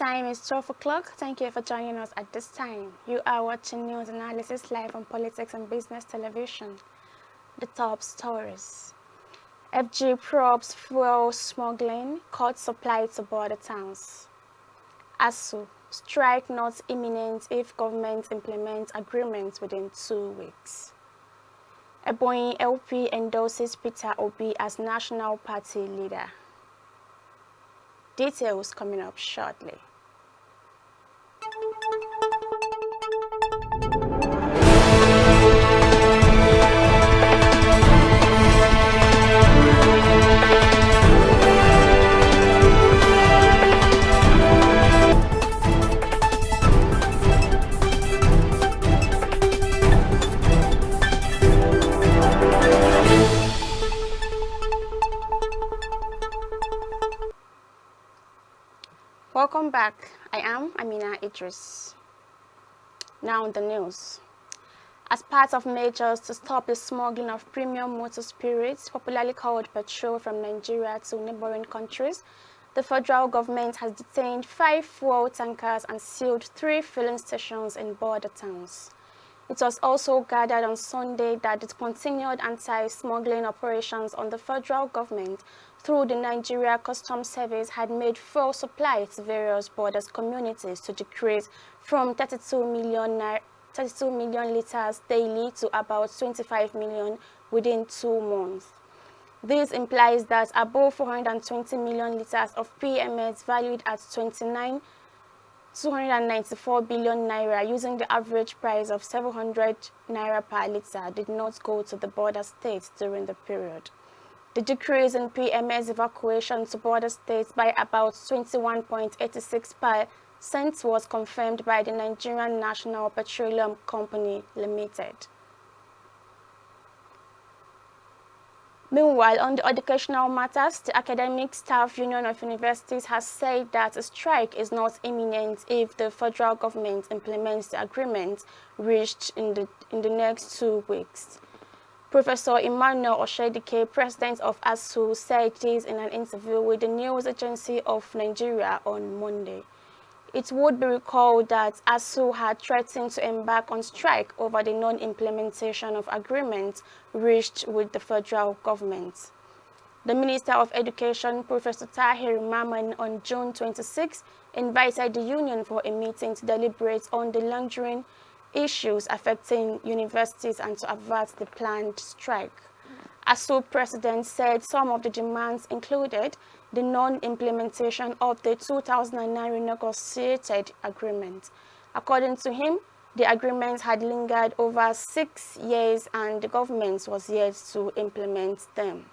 time is 12 o'clock. Thank you for joining us at this time. You are watching news analysis live on Politics and Business Television. The top stories. FG probes fuel smuggling, cuts supply to border towns. ASUU strike not imminent if government implements agreements within 2 weeks. Ebonyi LP endorses Peter Obi as National Party leader. Details coming up shortly. Welcome back. I am Amina Idris. Now the news. As part of measures to stop the smuggling of premium motor spirits, popularly called petrol, from Nigeria to neighboring countries, the federal government has detained 5 fuel tankers and sealed 3 filling stations in border towns. It was also gathered on Sunday that the continued anti-smuggling operations on the federal government through the Nigeria Customs Service had made fuel supply to various border communities to decrease from 32 million liters daily to about 25 million within 2 months. This implies that above 420 million liters of PMS valued at 294 billion naira using the average price of 700 naira per liter did not go to the border states during the period. The decrease in PMS evacuation to border states by about 21.86% was confirmed by the Nigerian National Petroleum Company Limited. Meanwhile, on the educational matters, the Academic Staff Union of Universities has said that a strike is not imminent if the federal government implements the agreement reached in the next 2 weeks. Professor Emmanuel Oshedike, president of ASUU, said this in an interview with the News Agency of Nigeria on Monday. It would be recalled that ASUU had threatened to embark on strike over the non-implementation of agreements reached with the federal government. The Minister of Education, Professor Tahir Maman, on June 26, invited the union for a meeting to deliberate on the lingering issues affecting universities and to avert the planned strike. ASUU president said some of the demands included the non-implementation of the 2009 renegotiated agreement. According to him, the agreement had lingered over 6 years and the government was yet to implement them.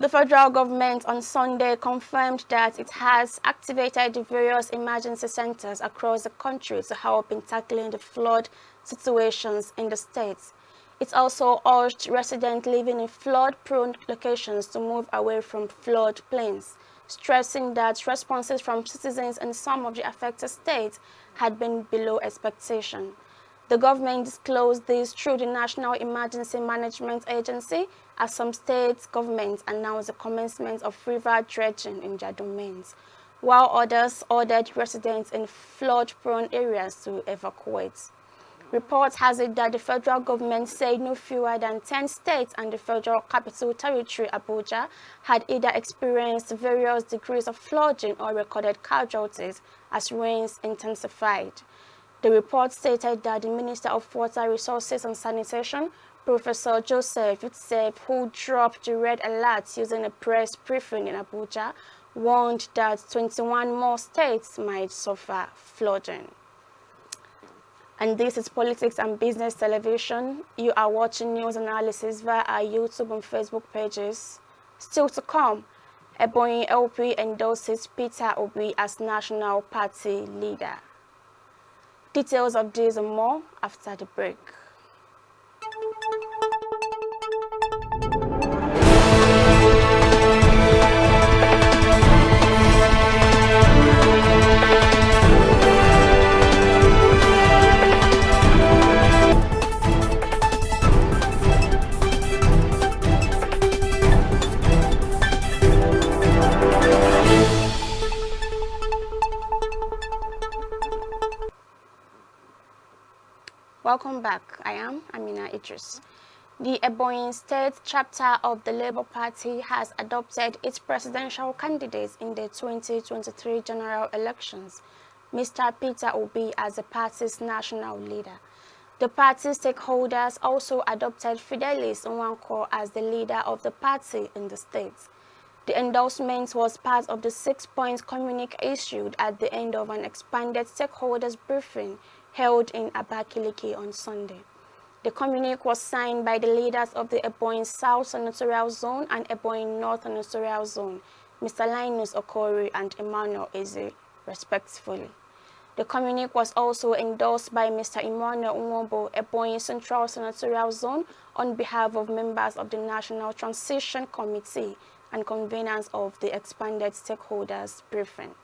The federal government on Sunday confirmed that it has activated the various emergency centers across the country to help in tackling the flood situations in the states. It also urged residents living in flood-prone locations to move away from flood plains, stressing that responses from citizens in some of the affected states had been below expectation. The government disclosed this through the National Emergency Management Agency as some state governments announced the commencement of river dredging in their domains, while others ordered residents in flood-prone areas to evacuate. Reports has it that the federal government said no fewer than 10 states and the Federal Capital Territory, Abuja, had either experienced various degrees of flooding or recorded casualties as rains intensified. The report stated that the Minister of Water Resources and Sanitation, Professor Joseph Utsef, who dropped the red alert using a press briefing in Abuja, warned that 21 more states might suffer flooding. And this is Politics and Business Television. You are watching news analysis via our YouTube and Facebook pages. Still to come, Ebonyi LP endorses Peter Obi as National Party leader. Details of this and more after the break. Welcome back. I am Amina Idris. The Ebonyi State chapter of the Labour Party has adopted its presidential candidates in the 2023 general elections, Mr. Peter Obi as the party's national leader. The party stakeholders also adopted Fidelis Nwankwo as the leader of the party in the state. The endorsement was part of the 6-point communique issued at the end of an expanded stakeholders briefing held in Abakaliki on Sunday. The communique was signed by the leaders of the Ebonyi South Senatorial Zone and Ebonyi North Senatorial Zone, Mr. Linus Okori and Emmanuel Eze, respectively. The communique was also endorsed by Mr. Emmanuel Nwombo, Ebonyi Central Senatorial Zone, on behalf of members of the National Transition Committee and conveners of the expanded stakeholders briefing.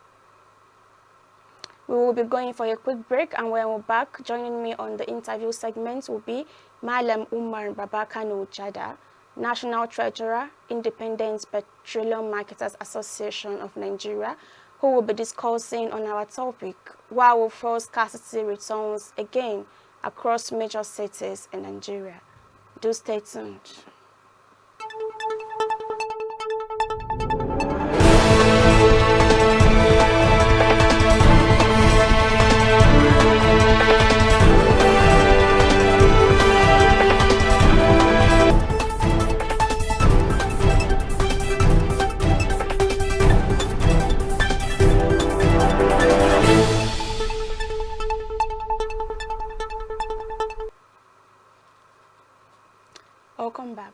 We will be going for a quick break, and when we're back, joining me on the interview segment will be Malam Umar Babakano Jada, National Treasurer, Independent Petroleum Marketers Association of Nigeria, who will be discussing on our topic, why will fuel scarcity returns again across major cities in Nigeria. Do stay tuned. Welcome back.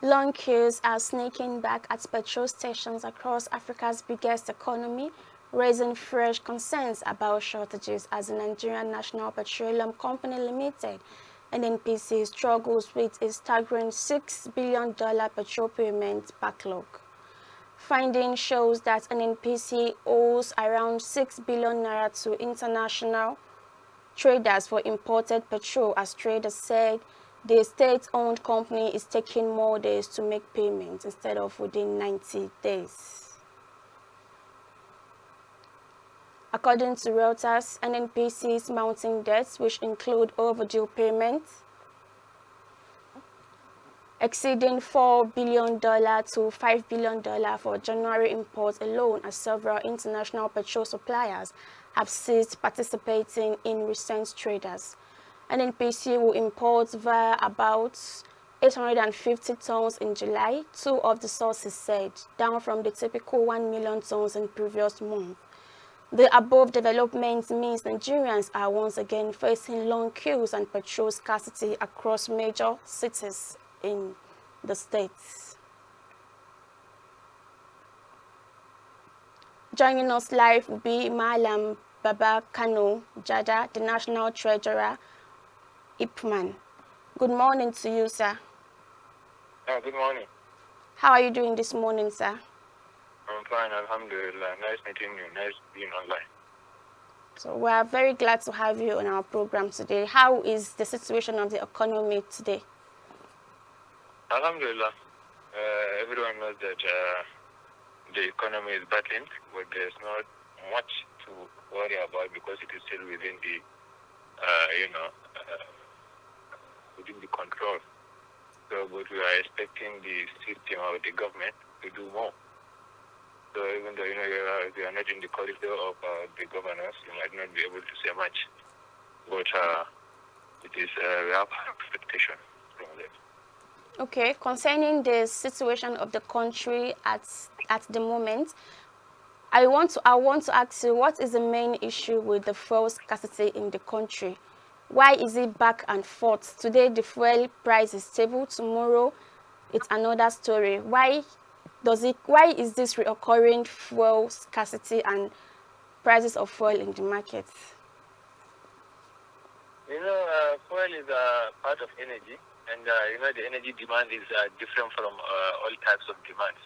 Long queues are sneaking back at petrol stations across Africa's biggest economy, raising fresh concerns about shortages as the Nigerian National Petroleum Company Limited, NNPC, struggles with a staggering $6 billion petrol payment backlog. Finding shows that NNPC owes around $6 billion to international traders for imported petrol, as traders said the state-owned company is taking more days to make payments instead of within 90 days. According to Reuters, NNPC's mounting debts, which include overdue payments exceeding $4 billion to $5 billion for January imports alone, as several international petrol suppliers have ceased participating in recent traders. NNPC will import via about 850 tons in July, two of the sources said, down from the typical 1 million tons in previous month. The above development means Nigerians are once again facing long queues and petrol scarcity across major cities in the states. Joining us live will be Malam Babakano Jada, the National Treasurer, Ipman. Good morning to you, sir. Good morning. How are you doing this morning, sir? I'm fine, alhamdulillah. Nice meeting you. Nice being online. So we are very glad to have you on our program today. How is the situation of the economy today? Alhamdulillah. Everyone knows that the economy is battling, but there's not much to worry about because it is still within the, within the control. So, but we are expecting the system of the government to do more. So even though, you are not in the corridor of the governors, you might not be able to say much. But it is, we have expectation from them. Okay, concerning the situation of the country at the moment, I want to ask you, what is the main issue with the fuel scarcity in the country? Why is it back and forth? Today the fuel price is stable, tomorrow it's another story. Why is this reoccurring fuel scarcity and prices of fuel in the market? Fuel is a part of energy, and the energy demand is different from all types of demands.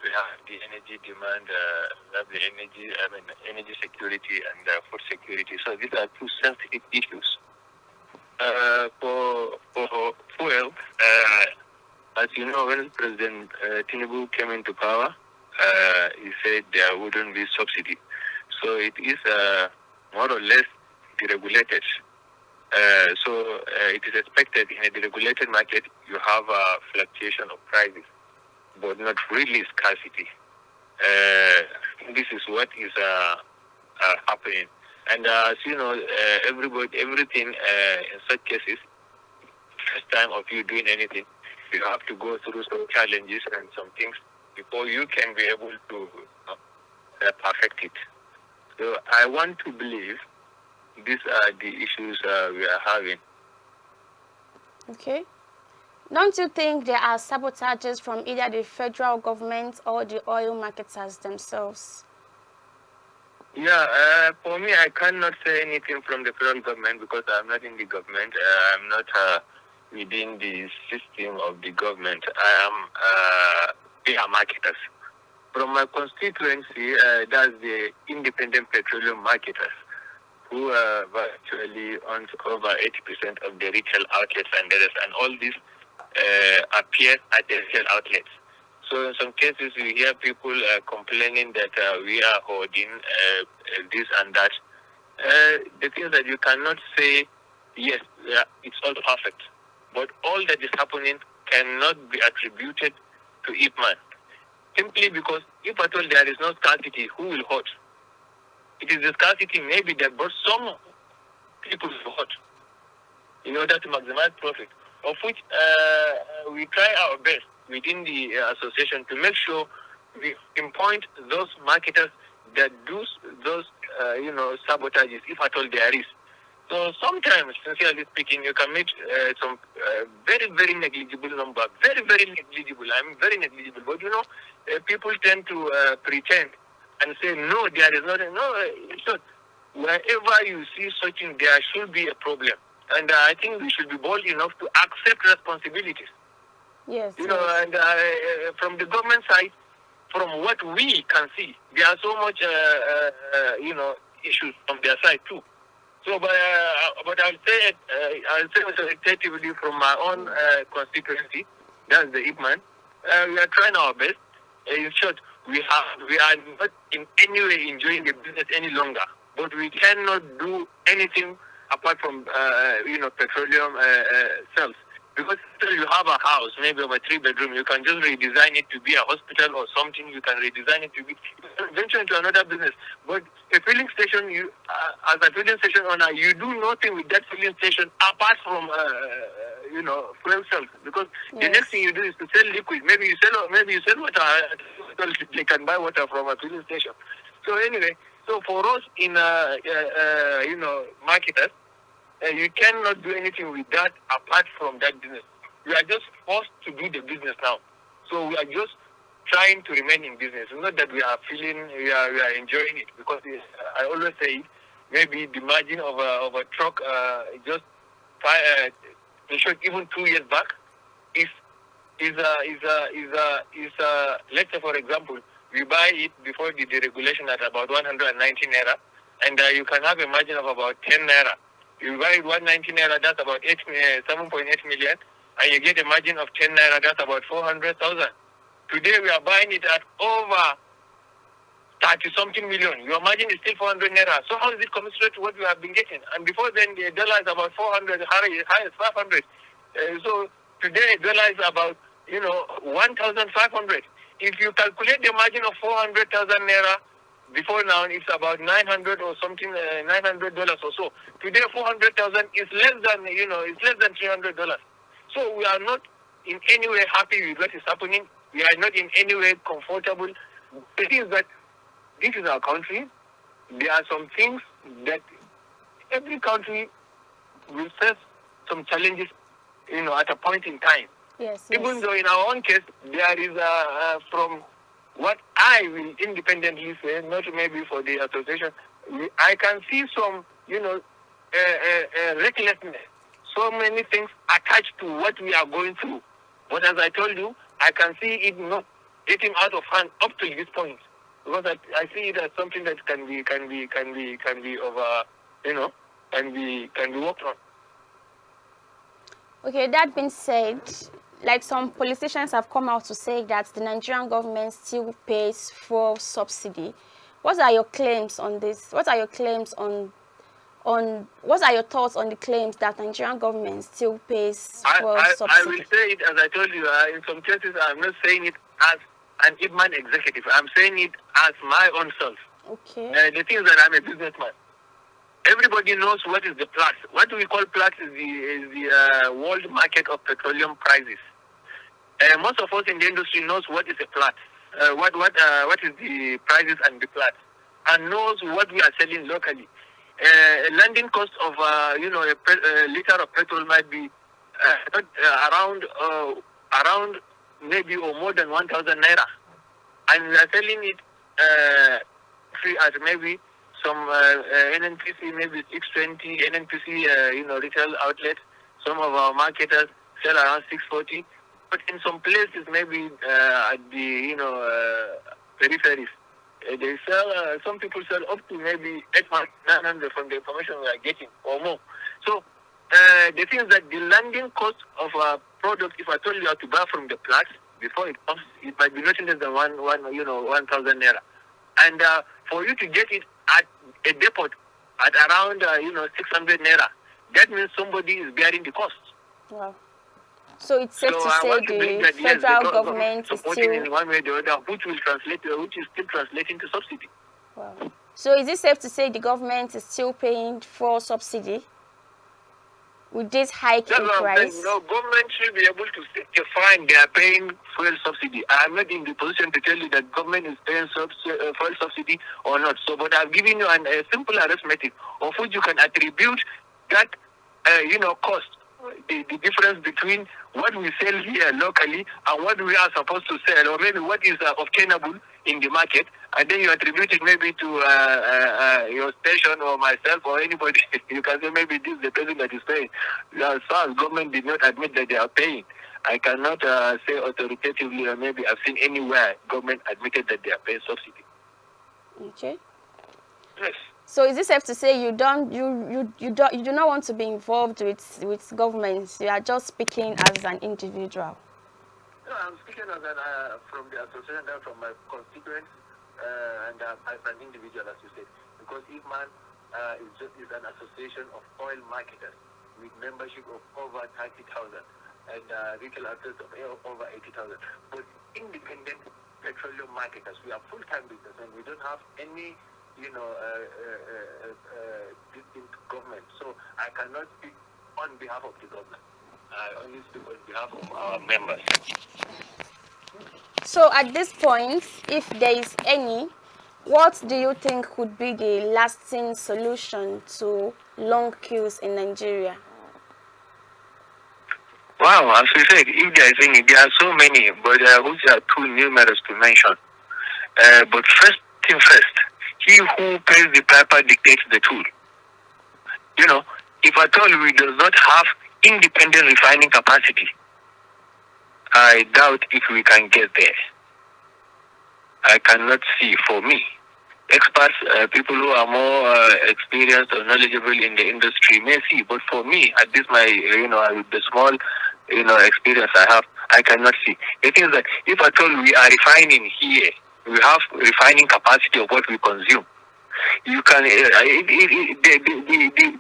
We have the energy demand, we have the energy security and food security. So these are two sensitive issues. For fuel, as you know, when President Tinubu came into power, he said there wouldn't be subsidy. So it is more or less deregulated. So it is expected in a deregulated market you have a fluctuation of prices, but not really scarcity. This is what is happening. And as you know, everything in such cases, first time of you doing anything, you have to go through some challenges and some things before you can be able to perfect it. So I want to believe these are the issues we are having. Okay. Don't you think there are sabotages from either the federal government or the oil marketers themselves? Yeah, for me, I cannot say anything from the federal government because I'm not in the government. I'm not within the system of the government. I am peer marketers. From my constituency, that's the independent petroleum marketers, who virtually owns over 80% of the retail outlets and all these appear at the retail outlets. So in some cases, we hear people complaining that we are hoarding this and that. The thing is that you cannot say, yes, yeah, it's all perfect. But all that is happening cannot be attributed to Ipman. Simply because if at all there is no scarcity, who will hoard? It is the scarcity maybe that brought some people to hoard in order to maximize profit, of which we try our best within the association to make sure we pinpoint those marketers that do those sabotages, if at all there is. So sometimes, sincerely speaking, you can meet some very, very negligible number, very, very negligible. I mean, very negligible. But people tend to pretend and say, no, there is not. No, it's not. Wherever you see such thing, there should be a problem. And I think we should be bold enough to accept responsibilities. Yes. And from the government side, from what we can see, there are so much, issues from their side too. So, but I'll say authoritatively from my own constituency, that's the Ipman, we are trying our best. In short, we are not in any way enjoying the business any longer, but we cannot do anything apart from petroleum cells. Because you have a house, maybe of a 3-bedroom, you can just redesign it to be a hospital or something. You can redesign it to be venture into another business. But a filling station, you as a filling station owner, you do nothing with that filling station apart from fuel cells. Because the next thing you do is to sell liquid. Maybe you sell water. They can buy water from a filling station. So anyway, so for us in marketers. You cannot do anything with that apart from that business. We are just forced to do the business now. So we are just trying to remain in business. It's not that we are enjoying it, because I always say maybe the margin of a truck just in short, even 2 years back is let's say for example we buy it before the deregulation at about 119 naira, and you can have a margin of about 10 naira. You buy it 190 naira, that's about 7.8 million, and you get a margin of 10 naira, that's about 400,000. Today we are buying it at over 30-something million. Your margin is still 400 naira. So how is it commensurate to what we have been getting? And before then, the dollar is about 400, high as 500. So today, dollar is about 1,500. If you calculate the margin of 400,000 naira, before now it's about 900 or something, $900 or so. Today 400,000 is less than $300. So we are not in any way happy with what is happening. We are not in any way comfortable. The thing is that this is our country. There are some things that every country will face some challenges, at a point in time. Yes. Even though in our own case there is from what I will independently say, not maybe for the association, I can see some, recklessness, so many things attached to what we are going through. But as I told you, I can see it not getting out of hand up to this point, because I see it as something that can be over, can be worked on. Okay, that being said, like some politicians have come out to say that the Nigerian government still pays fuel subsidy. What are your claims on this? What are your claims on what are your thoughts on the claims that Nigerian government still pays for I subsidy? will say it as I told you. In some cases, I'm not saying it as an Ibman executive. I'm saying it as my own self. Okay. The thing is that I'm a businessman. Everybody knows what is the Platts. What we call Platts is the world market of petroleum prices. Most of us in the industry knows what is a Platts. What is the prices and the Platts, and knows what we are selling locally. A landing cost of a liter of petrol might be around maybe or more than 1,000 naira, and we are selling it free at maybe some NNPC maybe 620 NNPC retail outlets. Some of our marketers sell around 640, but in some places maybe at the peripheries. They sell. Some people sell up to maybe 800 from the information we are getting or more. So the thing is that the landing cost of a product, if I told you how to buy from the Platts before it comes, it might be nothing less than 1,000 naira, and for you to get it at a depot at around 600 naira, that means somebody is bearing the cost. Wow. So it's safe to I say want to believe the that yes, federal the government is supporting still in one way or the other, which is still translating to subsidy. Wow. So is it safe to say the government is still paying for subsidy with this hike That's in what I'm price? saying. Government should be able to define they are paying fuel subsidy. I'm not in the position to tell you that government is paying fuel subsidy or not. So, but I've given you a simple arithmetic of which you can attribute that cost. The difference between what we sell here locally and what we are supposed to sell, or maybe what is obtainable in the market, and then you attribute it maybe to your station or myself or anybody. You can say maybe this is the person that is paying. As far as government did not admit that they are paying, I cannot say authoritatively, or maybe I've seen anywhere government admitted that they are paying subsidy. Okay. Yes. So is it safe to say you do not want to be involved with governments? You are just speaking as an individual. No, I'm speaking as from the association, from my constituents, and as an individual, as you said, because IFMAN is an association of oil marketers with membership of over 30,000 and retail outlets of over 80,000. But independent petroleum marketers, we are full-time businessmen. We don't have any distinct government. So I cannot speak on behalf of the government. I only speak on behalf of our members. So at this point, if there is any, what do you think could be the lasting solution to long queues in Nigeria? Wow, as we said, if there is any, there are so many, but which are too numerous to mention. But first thing first, he who pays the piper dictates the tool. If at all we do not have independent refining capacity, I doubt if we can get there. I cannot see, for me, experts, people who are more experienced or knowledgeable in the industry may see, but for me, at this the small, experience I have, I cannot see. The thing is that if at all we are refining here, we have refining capacity of what we consume. You can the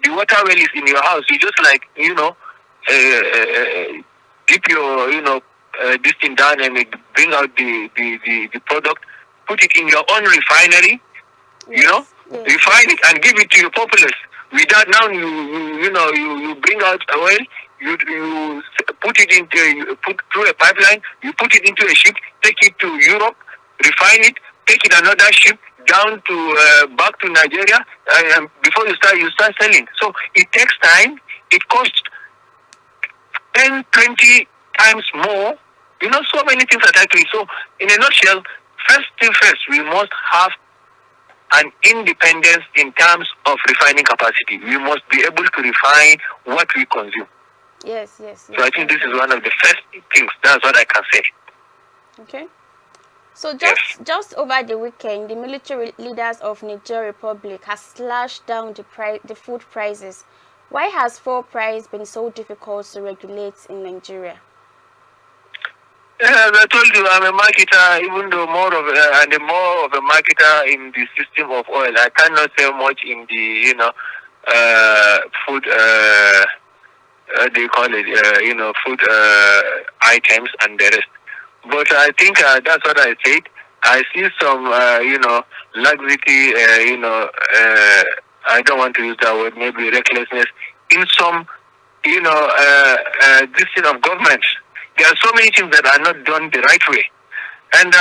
water well is in your house. You just dip your this thing down and bring out the product, put it in your own refinery. Yes. Refine it and give it to your populace. Without now you bring out oil. You put it put through a pipeline. You put it into a ship, take it to Europe, refine it, take it another ship down to back to Nigeria, before you start selling. So it takes time. It costs 10, 20 times more. So many things attached to it. So in a nutshell, first thing first, we must have an independence in terms of refining capacity. We must be able to refine what we consume. Yes. So I think this is one of the first things. That's what I can say. Okay. So just over the weekend, the military leaders of Niger Republic has slashed down the food prices. Why has fuel price been so difficult to regulate in Nigeria? As I told you, I'm a marketer, even though more of a marketer in the system of oil. I cannot say much in the food, they call it, food items and the rest. But I think that's what I said. I see some, luxury, I don't want to use that word, maybe recklessness in some, this thing of government. There are so many things that are not done the right way. And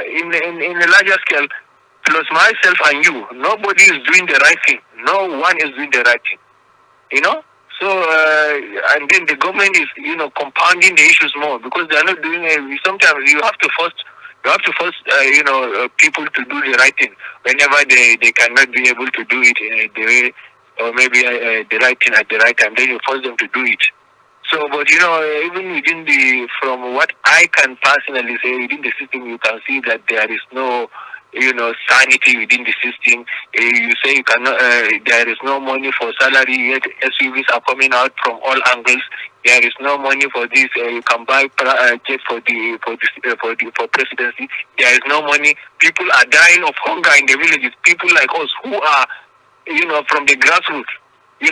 in a larger scale, plus myself and you, nobody is doing the right thing. No one is doing the right thing. So and then the government is compounding the issues more because they are not doing it. Sometimes you have to force people to do the right thing whenever they cannot be able to do it the way, or maybe the right thing at the right time. Then you force them to do it. So, but even within from what I can personally say, within the system, you can see that there is no, sanity within the system. You say you cannot, there is no money for salary, yet SUVs are coming out from all angles. There is no money for this. You can buy jet for presidency. There is no money. People are dying of hunger in the villages. People like us who are, from the grassroots. We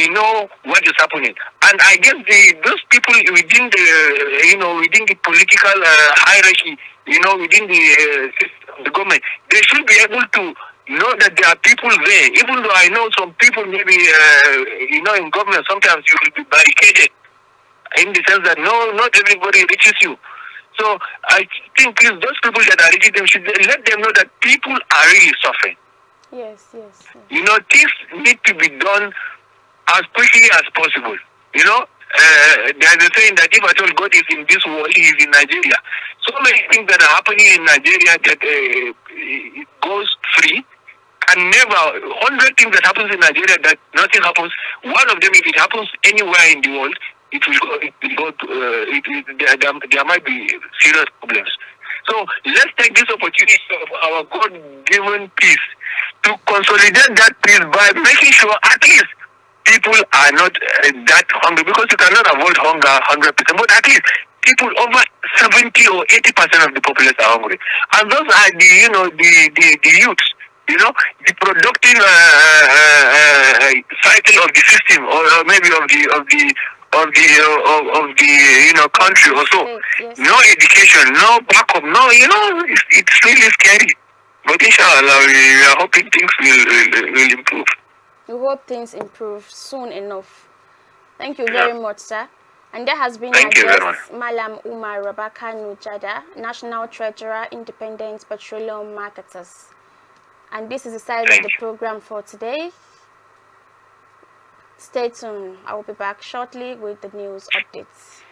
know what is happening, and I guess those people within the political hierarchy, within the government, they should be able to know that there are people there. Even though I know some people maybe in government sometimes you will be barricaded in the sense that not everybody reaches you. So I think those people that are reaching them should let them know that people are really suffering. Yes. Things need to be done as quickly as possible. There's a saying that if at all God is in this world, He is in Nigeria. So many things that are happening in Nigeria that it goes free, and never 100 things that happens in Nigeria that nothing happens. One of them, if it happens anywhere in the world, there might be serious problems. So let's take this opportunity of our God-given peace to consolidate that peace by making sure at least people are not that hungry, because you cannot avoid hunger 100%, but at least people over 70 or 80% of the population are hungry, and those are the youths. The productive cycle of the system, or maybe of the country also. Yes. No education, no backup, no. It's really scary. But inshallah, we are hoping things will improve. We hope things improve soon enough. Thank you very much, sir. And that has been our guest, Malam Umar Rabaka Nujada, National Treasurer, Independent Petroleum Marketers. And this is the side of the program for today. Stay tuned. I will be back shortly with the news updates.